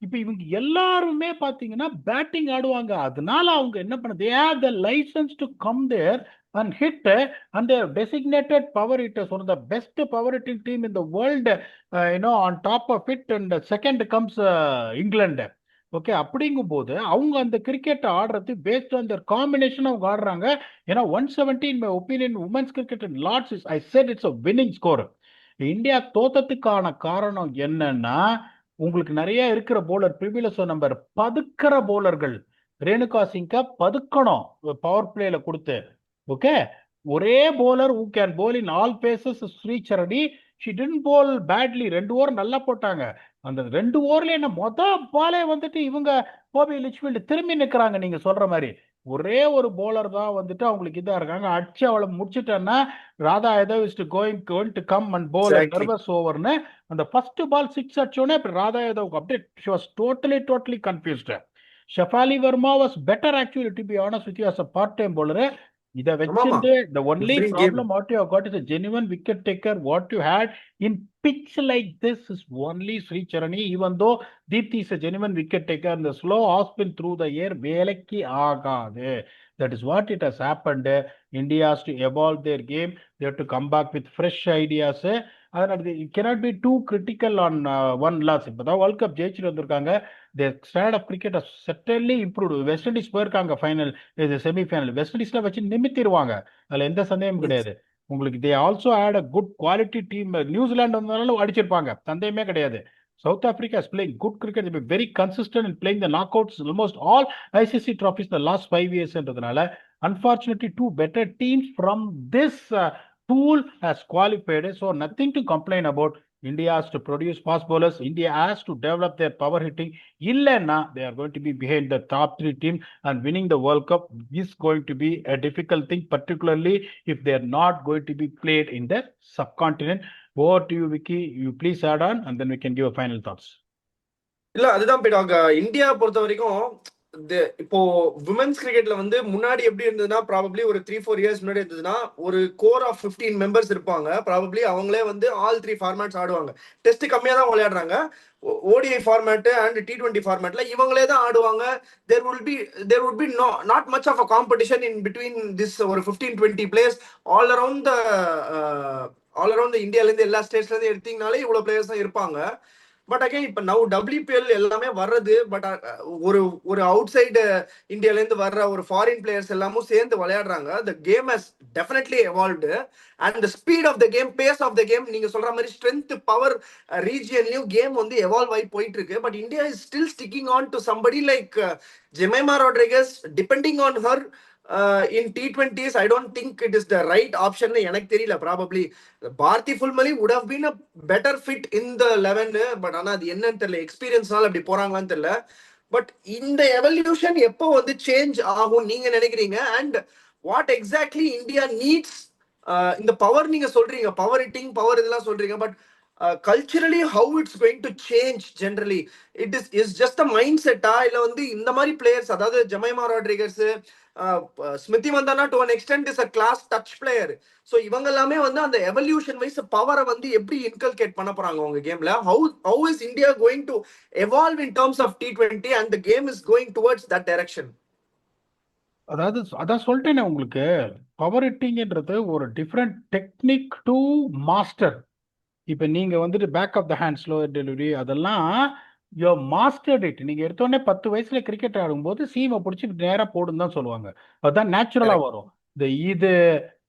இப்ப இவங்க எல்லாருமே பாத்தீங்கன்னா பேட்டிங் ஆடுவாங்க. அதனால அவங்க என்ன பண்ண, they have the license to come there and hit, and they are designated power hitters, one of the best power hitting team in the world, on top of it, and second comes England. Okay, அப்படிங்கும் போது அவங்க அந்த cricket ஆடுறது based on Dhar combination அவங்க ஆடுறாங்க. ஏன்னா 170 in my opinion women's cricket in Lords is, I said it's a winning score. India தோத்தத்துக்கான காரணம் என்னன்னா, உங்களுக்கு நிறைய இருக்கிற போலர் பிரிவில நம்பர் பதுக்கிற போலர்கள். ரேணுகா சிங்கா பதுக்கணும் பவர் பிளேல கொடுத்து. ஓகே, ஒரே bowler who can bowl in all paces Shree Charani. she didn't bowl badly. 2 over நல்லா போட்டாங்க. அந்த 2 ஓவர்ல என்ன பாலே வந்துட்டு இவங்க கோபி லிச்ஃபீல்டு திரும்பி நிற்கிறாங்க. நீங்க சொல்ற மாதிரி ஒரே ஒரு போலர் தான் வந்துட்டு அவங்களுக்கு இதா இருக்காங்க. அடிச்சு அவளை முடிச்சுட்டேன்னா Radha Yadav is going to come and bowl nervous ஓவர்னு அந்த ஃபர்ஸ்ட் பால் 6 அடிச்சோடனே ராதா யாதவ் அப்படியே she was totally confused. Shefali Verma was better actually, to be honest with you, as a part time bowler. இதை வச்சிருந்து the only problem what you have got is a genuine wicket taker. What you had in pitch like this is only Sri Charani, even though Deepthi is a genuine wicket taker. The slow off spin through the air வேலைக்கு ஆகாது. That is what it has happened. India has to evolve their game. They have to come back with fresh ideas. You cannot be too critical on one loss. இப்போதான் world cup ஜெயிச்சுட்டு வந்திருக்காங்க. their standard of cricket has certainly improved. West Indies போயிருக்காங்க final, இது semi-final. West இண்டீஸ்ல வச்சு நிமித்திடுவாங்க, அதுல எந்த சந்தேகமும் கிடையாது. உங்களுக்கு they also had a good quality team. New Zealand வந்தாலும் அடிச்சிருப்பாங்க, சந்தேகமே கிடையாது. South Africa is playing good cricket. They be very consistent in playing the knockouts, almost all ICC trophies the last 5 years. என்றதுனால unfortunately 2 better teams from this pool has qualified. So nothing to complain about. India has to produce fast bowlers. India has to develop their power hitting. Illena, they are going to be behind the top 3 teams, and winning the World Cup is going to be a difficult thing, particularly if they are not going to be played in the subcontinent. Over to you, Vicky. You please add on, and then we can give a final thoughts. இல்ல அதுதான் போயிட்டாங்க. India பொறுத்த வரைக்கும் இப்போ women's கிரிக்கெட்ல வந்து முன்னாடி எப்படி இருந்ததுன்னா ப்ராபப்ளி ஒரு 3-4 இயர்ஸ் முன்னாடி இருந்ததுன்னா ஒரு கோர் ஆஃப் 15 மெம்பர்ஸ் இருப்பாங்க. ப்ராபப்ளி அவங்களே வந்து ஆல் 3 ஃபார்மேட்ஸ் ஆடுவாங்க. டெஸ்ட் கம்மியாக தான் விளையாடுறாங்க. ஓடிஐ ஃபார்மேட் அண்ட் T20 ஃபார்மேட்ல இவங்களே தான் ஆடுவாங்க. There will be there would be not much of a competition in between this ஒரு 15-20 பிளேயர்ஸ் ஆல் அரவுண்ட் த இந்தியாலேருந்து எல்லா ஸ்டேட்ஸ்லேருந்து எடுத்தீங்கனாலே இவ்வளோ பிளேயர்ஸ் தான் இருப்பாங்க. பட் அகைன் இப்போ நவ் WPL எல்லாமே வர்றது. பட் ஒரு ஒரு அவுட் சைடு இந்தியாலேருந்து வர்ற ஒரு ஃபாரின் பிளேயர்ஸ் எல்லாமும் சேர்ந்து விளையாடுறாங்க. The game has definitely evolved and the speed of the game, pace of the game, நீங்க சொல்ற மாதிரி ஸ்ட்ரென்த், பவர் ரீஜியன்லயும் கேம் வந்து எவால்வ் ஆகி போயிட்டு இருக்கு. But India is still sticking on to somebody like Jemimah Rodrigues. Depending on her in T20s, I don't think it is the right option. எனக்கு தெரியல. Probably Bharti Fulmali would have been a better fit in the 11, but ஆனா அது என்னன்னு தெரியல, எக்ஸ்பீரியன்ஸ்னால அப்படி போறாங்களான்னு தெரியல. But இந்த evolution எப்போ வந்து சேஞ்ச் ஆகும் நீங்க நினைக்கிறீங்க? And what exactly India needs? இந்த பவர் நீங்க சொல்றீங்க, பவர் ஹிட்டிங், பவர் இதெல்லாம் சொல்றீங்க, but culturally how it's going to change generally? Is just a mind செட்டா, இல்ல வந்து இந்த மாதிரி பிளேயர்ஸ், அதாவது Jemimah Rodrigues, Smriti Mandhana to an extent is a class touch player. So இவங்க எல்லாமே வந்து அந்த எவல்யூஷன் வைஸ் பவரை வந்து எப்படி இன்கல்கேட் பண்ண போறாங்க உங்க கேம்ல? How is India going to evolve in terms of T20 and the game is going towards that direction? அதாவது அதான் சொல்லிட்டேனே உங்களுக்கு, பவர் ஹிட்டிங்ன்றது ஒரு டிஃப்ரெண்ட் டெக்னிக் டு மாஸ்டர். இப்போ நீங்க வந்துட்டு back of the hand slower delivery அதெல்லாம் யோ மாஸ்டர்ட் இட். நீங்க எடுத்தோடனே 10 வயசுல கிரிக்கெட் ஆடும்போது சீமை பிடிச்சி நேரா போடுன்னு தான் சொல்லுவாங்க. அதுதான் நேச்சுரலா கரெக்ட். வரும். இது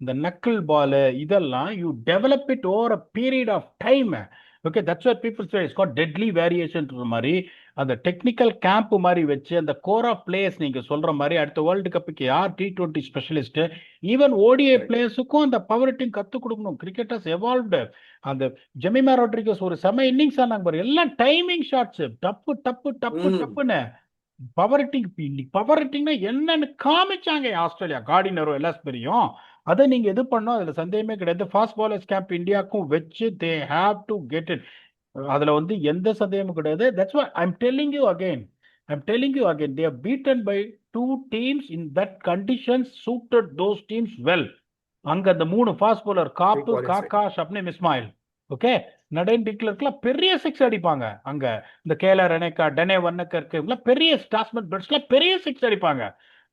இந்த நக்கிள் பால் இதெல்லாம் you develop it over a period of time. Okay, that's what people say it's got deadly variation மாதிரி. அந்த டெக்னிக்கல் கேம்ப் மாதிரி வச்சு அந்த கோர் ஆஃப் பிளேயர்ஸ் நீங்க சொல்ற மாதிரி அடுத்த வேர்ல்டு கப்புக்கு யார் T20 ஸ்பெஷலிஸ்ட், ஈவன் ஓடிஐ பிளேயர்ஸுக்கும் அந்த பவர் ஹிட்டிங் கற்றுக் கொடுக்கணும். Cricketers evolved. அந்த ஜெமிமா ராட்ரிகஸ் ஒரு செம இன்னிங்ஸ் ஆனாங்க பாரு, எல்லாம் டைமிங் ஷாட்ஸ், டப்பு டப்பு டப்பு டப்புன்னு பவர் ஹிட்டிங். பவர் ஹிட்டிங்னா என்னன்னு காமிச்சாங்க ஆஸ்திரேலியா, கார்டினரோ எலாஸ்பெரியும். அதை நீங்க எது பண்ணோம், அதுல சந்தேகமே கிடையாது. ஃபாஸ்ட் பாலர்ஸ் கேம்ப் இந்தியாவுக்கும் வச்சு they have to get it. அதுல வந்து எந்த சந்தேகமும் கிடையாது. That's why I am telling you again, they are beaten by 2 teams in that conditions suited those teams well. அங்க அந்த 3 ஃபாஸ்ட் bowler காப்பு, காக்கா, ஷப்னிம் இஸ்மாயில், ஓகே, நடேன் டிக்லர்க்லாம் பெரிய சிக்ஸ் அடிப்பாங்க. அங்க இந்த கேலர் ரெனேக்கா, டெனே வன்னக்கர் பெரிய ஸ்டாஸ்மன் பெட்ஸ்லாம் பெரிய சிக்ஸ் அடிப்பாங்க.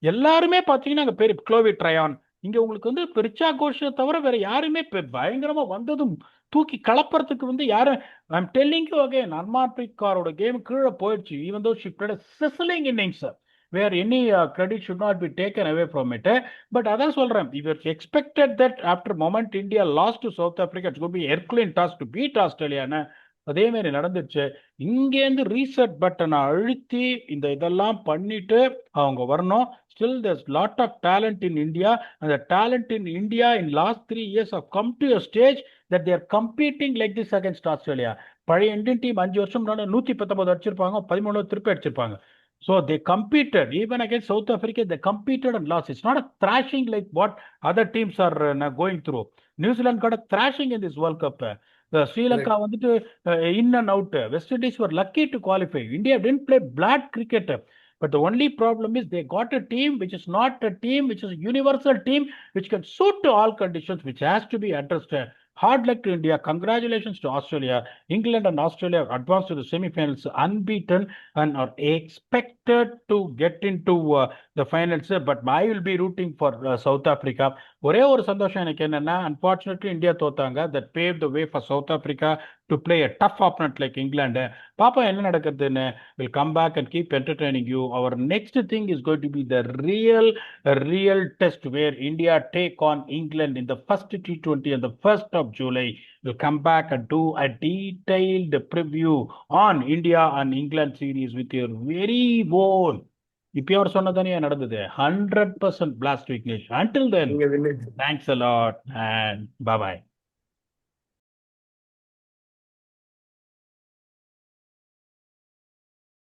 எல்லாருமே பாத்தீங்கன்னா அங்க பெரிய க்ளோவி ட்ரையான். இங்க உங்களுக்கு வந்து ரிச்சா கோஷை தவிர வேற யாருமே பயங்கரமா வந்ததும் தூக்கி கலப்பறதுக்கு வந்து யாரும். I am telling you again, Harmanpreet கௌரோட கேம் கீழே போயிடுச்சு. Even though she played a sizzling innings where any credit should not be taken away from it. But அதான் சொல்றேன், we were expected that after moment India lost to South Africa, it's going to be Herculean task to beat Australia. அதே மாதிரி நடந்துச்சு. இங்கேருந்து reset பட்டனை அழுத்தி இந்த இதெல்லாம் பண்ணிட்டு அவங்க வரணும். Still there's lot of talent in India, and the talent in India in last 3 years have come to a stage that they are competing like this against Australia. பழைய இந்தியன் டீம் 5 வருஷம் 119 அடிச்சிருப்பாங்க, 13 திருப்பி அடிச்சிருப்பாங்க. So they competed even against South Africa. They competed and lost. It's not a thrashing like what other teams are going through. New Zealand got a thrashing in this World Cup. Sri Lanka வந்துட்டு in and out. West Indies were lucky to qualify. India didn't play bad cricket. But the only problem is they got a team which is not a team, which is a universal team, which can suit to all conditions, which has to be addressed. Hard luck to India. Congratulations to Australia. England and Australia advanced to the semi-finals unbeaten and are expected to get into the finals. But I will be rooting for South Africa. ஒரே ஒரு சந்தோஷம் எனக்கு என்னன்னா, unfortunately India தோத்தாங்க. That pave the way for South Africa to play a tough opponent like England. பாப்பா என்ன நடக்குதுன்னு. will come back and keep entertaining you. Our next thing is going to be the real test where India take on England in the first T20 on the 1st of July. We'll come back and do a detailed preview on India and England series with your very own. இப்போ அவர் சொன்னதானே நடந்தது 100% blast Vignesh. Until then, thanks a lot and bye bye.